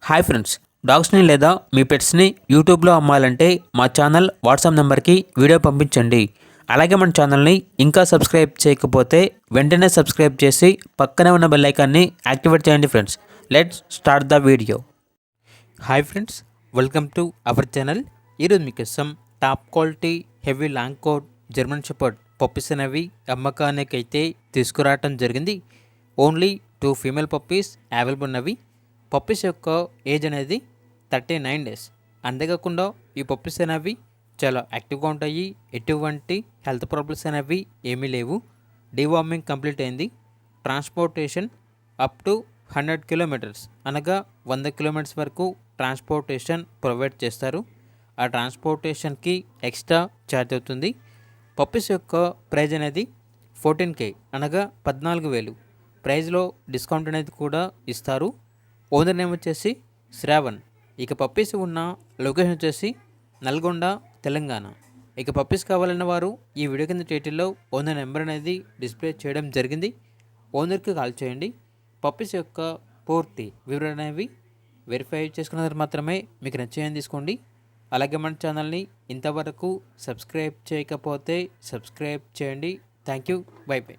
Hi friends, డాగ్స్ని లేదా మీ పెట్స్ని యూట్యూబ్లో అమ్మాలంటే మా ఛానల్ వాట్సాప్ నెంబర్కి వీడియో పంపించండి. అలాగే మన ఛానల్ని ఇంకా సబ్స్క్రైబ్ చేయకపోతే వెంటనే సబ్స్క్రైబ్ చేసి పక్కనే ఉన్న బెల్ ఐకాన్ని యాక్టివేట్ చేయండి friends. Let's start the video. Hi friends, welcome to our channel. ఈరోజు మీకోసం top quality heavy long coat German shepherd puppies అనేవి అమ్మకానికి అయితే తీసుకురావటం జరిగింది. ఓన్లీ 2 ఫీమేల్ పప్పీస్ అవైలబుల్ ఉన్నవి. పప్పీస్ యొక్క ఏజ్ అనేది 39 డేస్. అంతేకాకుండా ఈ పప్పీస్ అనేవి చాలా యాక్టివ్గా ఉంటాయి. ఎటువంటి హెల్త్ ప్రాబ్లమ్స్ అనేవి ఏమీ లేవు. డీవార్మింగ్ కంప్లీట్ అయింది. ట్రాన్స్పోర్టేషన్ అప్ టు 100 కిలోమీటర్స్ అనగా 100 కిలోమీటర్స్ వరకు ట్రాన్స్పోర్టేషన్ ప్రొవైడ్ చేస్తారు. ఆ ట్రాన్స్పోర్టేషన్కి ఎక్స్ట్రా ఛార్జ్ అవుతుంది. పప్పీస్ యొక్క ప్రైజ్ అనేది 14K అనగా 14,000. ప్రైజ్లో డిస్కౌంట్ అనేది కూడా ఇస్తారు. ఓనర్ నేమ్ వచ్చేసి శ్రావణ్. ఇక పప్పీస్ ఉన్న లొకేషన్ వచ్చేసి నల్గొండ, తెలంగాణ. ఇక పప్పీస్ కావాలన్న వారు ఈ వీడియో కింద టైటిల్లో ఓనర్ నెంబర్ అనేది డిస్ప్లే చేయడం జరిగింది. ఓనర్కి కాల్ చేయండి. పప్పీస్ యొక్క పూర్తి వివరణ అనేవి వెరిఫై చేసుకున్న తర్వాత మాత్రమే మీకు నచ్చేయని తీసుకోండి. అలాగే మన ఛానల్ని ఇంతవరకు సబ్స్క్రైబ్ చేయకపోతే సబ్స్క్రైబ్ చేయండి. Thank you. By by.